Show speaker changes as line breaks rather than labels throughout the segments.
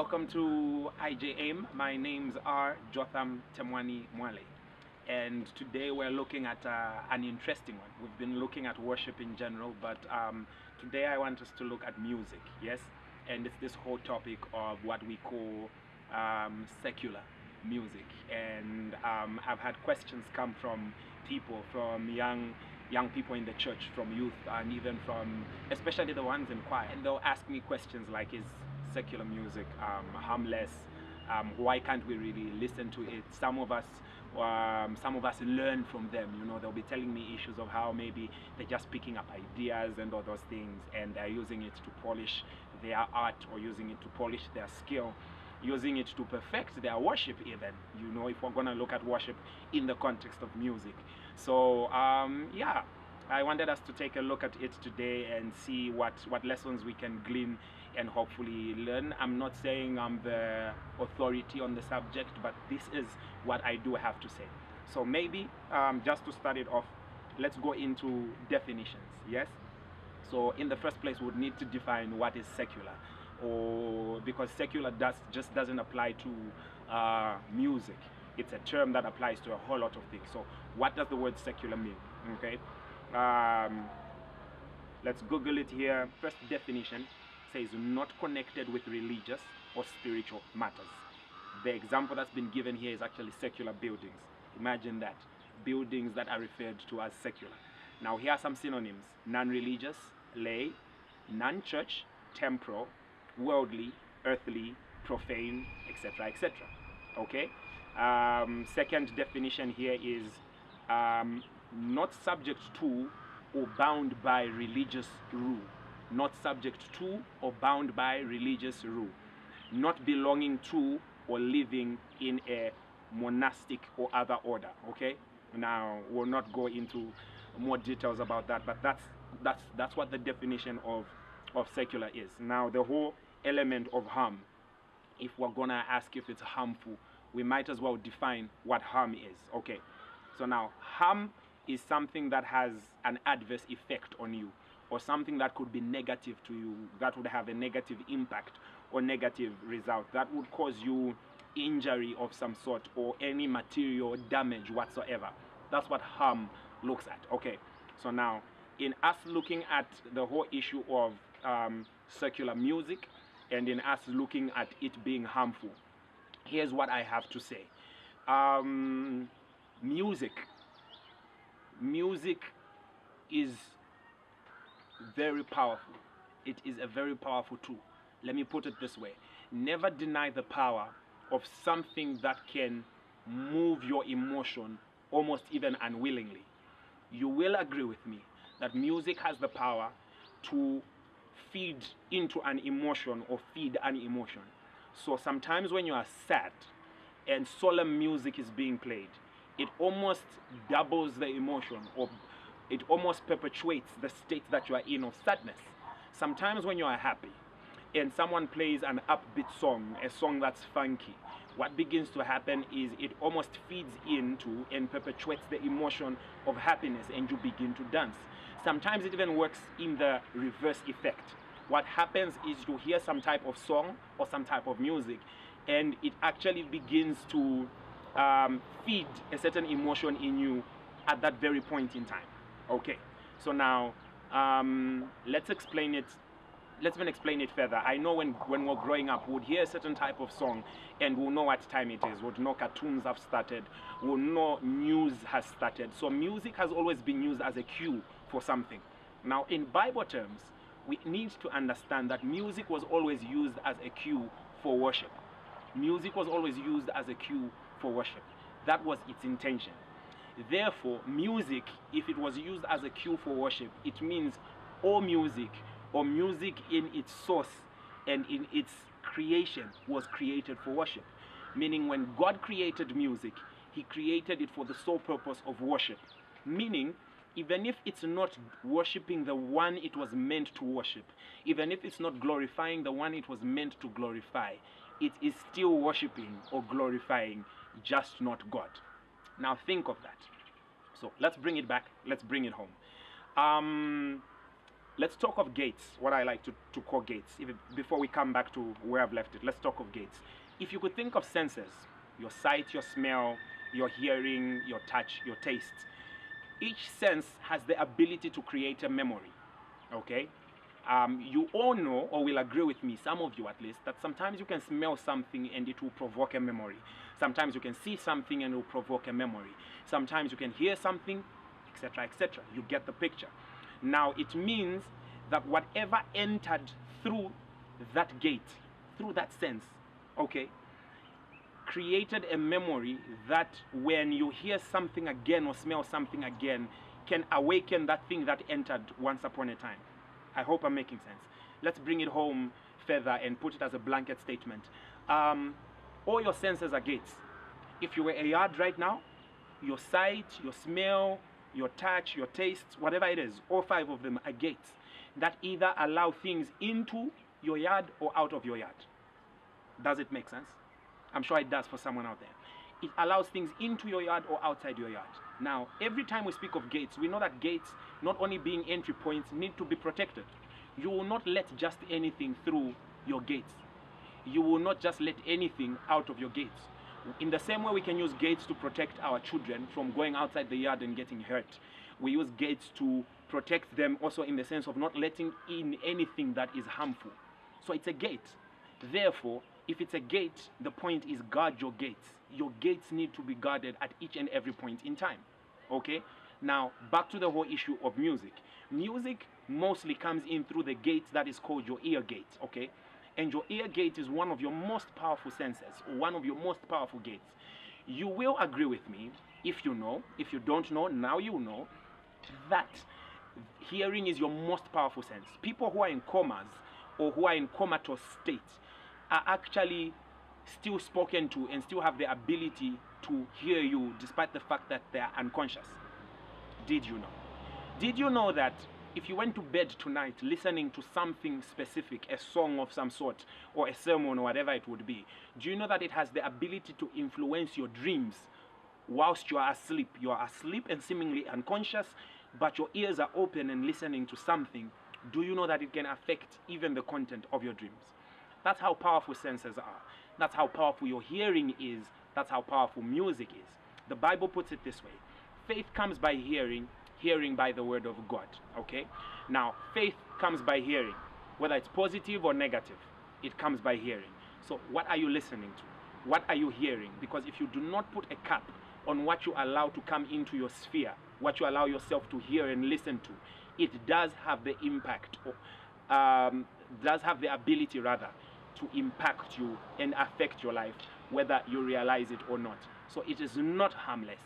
welcome to IJM. My names are Jotham Mwale, and today we're looking at an interesting one. We've been looking at worship in general, but today I want us to look at music, yes? And it's this whole topic of what we call secular music. And I've had questions come from people, from young people in the church, from youth, and even from especially the ones in choir. And they'll ask me questions like, is secular music harmless? Why can't we really listen to it? Some of us learn from them. You know, they'll be telling me issues of how maybe they're just picking up ideas and all those things, and they're using it to polish their art, or using it to polish their skill, using it to perfect their worship even, you know, if we're going to look at worship in the context of music. So yeah, I wanted us to take a look at it today and see what lessons we can glean and hopefully learn. I'm not saying I'm the authority on the subject, but this is what I do have to say. So maybe just to start it off, let's go into definitions, yes? So in the first place, we would need to define what is secular, or because secular just doesn't apply to music. It's a term that applies to a whole lot of things. So what does the word secular mean? Okay, let's Google it here. First definition says not connected with religious or spiritual matters. The example that's been given here is actually secular buildings. Imagine that, buildings that are referred to as secular. Now here are some synonyms: non-religious, lay; non-church, temporal; worldly, earthly, profane, etc., etc. Okay. Second definition here is not subject to or bound by religious rule. Not subject to or bound by religious rule. Not belonging to or living in a monastic or other order. Okay. Now we'll not go into more details about that, but that's what the definition of secular is. Now the whole element of harm, if we're gonna ask if it's harmful, we might as well define what harm is. Okay, so now harm is something that has an adverse effect on you, or something that could be negative to you, that would have a negative impact or negative result, that would cause you injury of some sort or any material damage whatsoever. That's what harm looks at. Okay, so now in us looking at the whole issue of secular music, and in us looking at it being harmful, here's what I have to say. Music is very powerful. It is a very powerful tool. Let me put it this way: never deny the power of something that can move your emotion almost even unwillingly. You will agree with me that music has the power to feed into an emotion or feed an emotion. So sometimes when you are sad and solemn music is being played, it almost doubles the emotion, or it almost perpetuates the state that you are in of sadness. Sometimes when you are happy and someone plays an upbeat song, a song that's funky, what begins to happen is it almost feeds into and perpetuates the emotion of happiness, and you begin to dance. Sometimes it even works in the reverse effect. What happens is you hear some type of song or some type of music, and it actually begins to feed a certain emotion in you at that very point in time. Okay, so now let's explain it. Let's even explain it further. I know when we're growing up, we'd hear a certain type of song and we'll know what time it is. We'd know cartoons have started. We'll know news has started. So music has always been used as a cue for something. Now in Bible terms, we need to understand that music was always used as a cue for worship. Music was always used as a cue for worship. That was its intention. Therefore, music, if it was used as a cue for worship, it means all music, or music in its source and in its creation, was created for worship. Meaning when God created music, he created it for the sole purpose of worship. Meaning, even if it's not worshiping the one it was meant to worship, even if it's not glorifying the one it was meant to glorify, it is still worshiping or glorifying, just not God. Now think of that. So let's bring it back, let's bring it home. let's talk of gates, what I like to call gates. Before we come back to where I've left it, let's talk of gates. If you could think of senses, your sight, your smell, your hearing, your touch, your taste, each sense has the ability to create a memory, okay? You all know, or will agree with me, some of you at least, that sometimes you can smell something and it will provoke a memory. Sometimes you can see something and it will provoke a memory. Sometimes you can hear something, etc., etc. You get the picture. Now, it means that whatever entered through that gate, through that sense, okay, created a memory that when you hear something again or smell something again, can awaken that thing that entered once upon a time. I hope I'm making sense. Let's bring it home further and put it as a blanket statement. All your senses are gates. If you were a yard right now, your sight, your smell, your touch, your taste, whatever it is, all 5 of them are gates that either allow things into your yard or out of your yard. Does it make sense? I'm sure it does for someone out there. It allows things into your yard or outside your yard. Now, every time we speak of gates, we know that gates, not only being entry points, need to be protected. You will not let just anything through your gates. You will not just let anything out of your gates. In the same way we can use gates to protect our children from going outside the yard and getting hurt, we use gates to protect them also in the sense of not letting in anything that is harmful. So it's a gate. Therefore, if it's a gate, the point is guard your gates. Your gates need to be guarded at each and every point in time. Okay? Now, back to the whole issue of music. Music mostly comes in through the gate that is called your ear gate. Okay? And your ear gate is one of your most powerful senses, or one of your most powerful gates. You will agree with me, if you know, if you don't know, now you know, that hearing is your most powerful sense. People who are in comas or who are in comatose states are actually still spoken to and still have the ability to hear you despite the fact that they are unconscious. Did you know? Did you know that if you went to bed tonight listening to something specific, a song of some sort, or a sermon, or whatever it would be, do you know that it has the ability to influence your dreams whilst you are asleep? You are asleep and seemingly unconscious, but your ears are open and listening to something. Do you know that it can affect even the content of your dreams? That's how powerful senses are. That's how powerful your hearing is. That's how powerful music is. The Bible puts it this way. Faith comes by hearing, hearing by the word of God. Okay? Now, faith comes by hearing. Whether it's positive or negative, it comes by hearing. So what are you listening to? What are you hearing? Because if you do not put a cap on what you allow to come into your sphere, what you allow yourself to hear and listen to, it does have the impact, does have the ability rather, to impact you and affect your life, whether you realize it or not. So it is not harmless.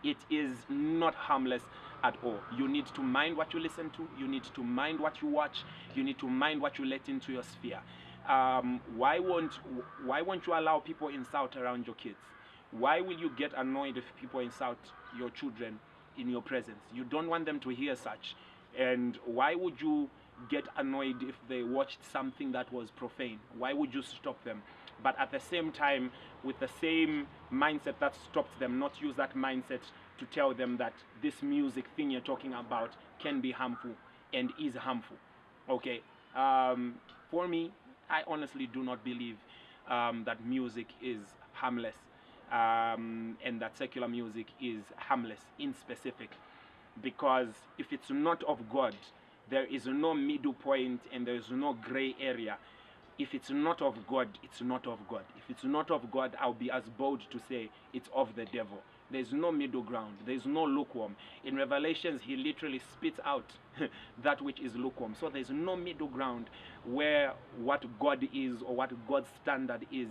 It is not harmless at all. You need to mind what you listen to. You need to mind what you watch. You need to mind what you let into your sphere. Why won't you allow people insult around your kids? Why will you get annoyed if people insult your children in your presence? You don't want them to hear such. And why would you get annoyed if they watched something that was profane? Why would you stop them? But at the same time, with the same mindset that stopped them, not use that mindset to tell them that this music thing you're talking about can be harmful and is harmful. Okay? For me, I honestly do not believe that music is harmless and that secular music is harmless in specific. Because if it's not of God, there is no middle point and there is no gray area. If it's not of God, it's not of God. If it's not of God, I'll be as bold to say it's of the devil. There's no middle ground. There's no lukewarm. In Revelations, he literally spits out that which is lukewarm. So there's no middle ground where what God is or what God's standard is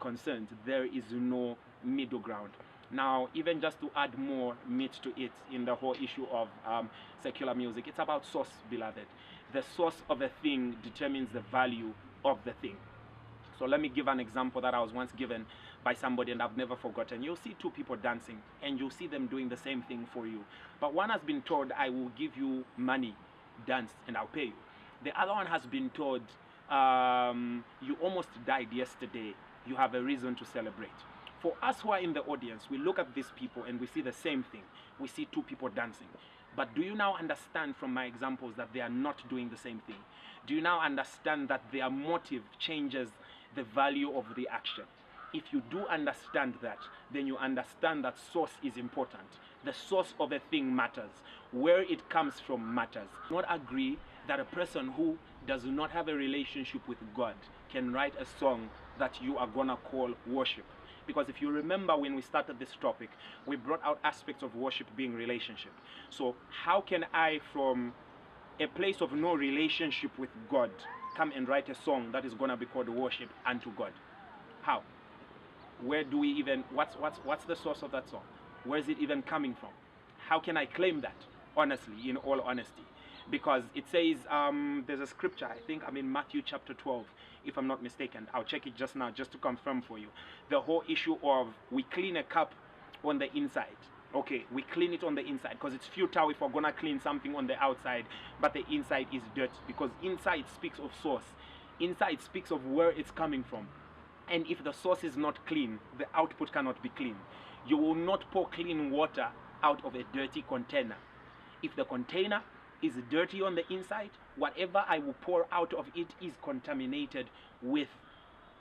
concerned. There is no middle ground. Now, even just to add more meat to it in the whole issue of secular music, it's about source, beloved. The source of a thing determines the value of the thing. So let me give an example that I was once given by somebody and I've never forgotten. You'll see two people dancing and you'll see them doing the same thing for you. But one has been told, I will give you money, dance, and I'll pay you. The other one has been told, you almost died yesterday, you have a reason to celebrate. For us who are in the audience, we look at these people and we see the same thing. We see two people dancing. But do you now understand from my examples that they are not doing the same thing? Do you now understand that their motive changes the value of the action? If you do understand that, then you understand that source is important. The source of a thing matters. Where it comes from matters. Do not agree that a person who does not have a relationship with God can write a song that you are gonna call worship. Because if you remember when we started this topic, we brought out aspects of worship being relationship. So how can I, from a place of no relationship with God, come and write a song that is gonna be called worship unto God? How? Where do we even, what's the source of that song? Where is it even coming from? How can I claim that, honestly, in all honesty? Because it says, there's a scripture, I think I'm in Matthew chapter 12, if I'm not mistaken. I'll check it just now, just to confirm for you. The whole issue of we clean a cup on the inside. Okay, we clean it on the inside because it's futile if we're gonna clean something on the outside, but the inside is dirt, because inside speaks of source. Inside speaks of where it's coming from. And if the source is not clean, the output cannot be clean. You will not pour clean water out of a dirty container. If the container is dirty on the inside, whatever I will pour out of it is contaminated with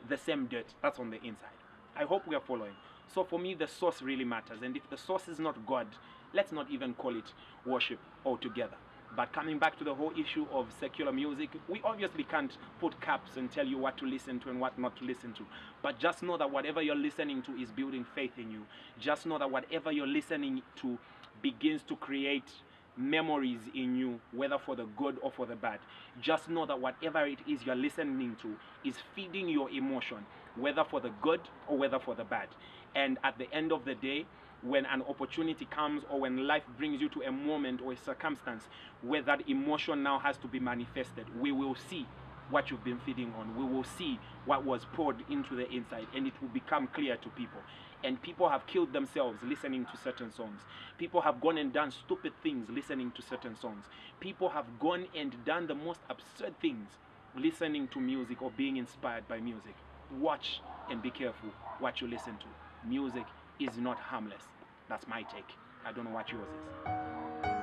the same dirt that's on the inside. I hope we are following. So for me, the source really matters. And if the source is not God, let's not even call it worship altogether. But coming back to the whole issue of secular music, we obviously can't put caps and tell you what to listen to and what not to listen to. But just know that whatever you're listening to is building faith in you. Just know that whatever you're listening to begins to create memories in you, whether for the good or for the bad. Just know that whatever it is you're listening to is feeding your emotion, whether for the good or whether for the bad. And at the end of the day, when an opportunity comes, or when life brings you to a moment or a circumstance where that emotion now has to be manifested, we will see what you've been feeding on. We will see what was poured into the inside, and it will become clear to people. And people have killed themselves listening to certain songs. People have gone and done stupid things listening to certain songs. People have gone and done the most absurd things listening to music or being inspired by music. Watch and be careful what you listen to. Music is not harmless. That's my take. I don't know what yours is.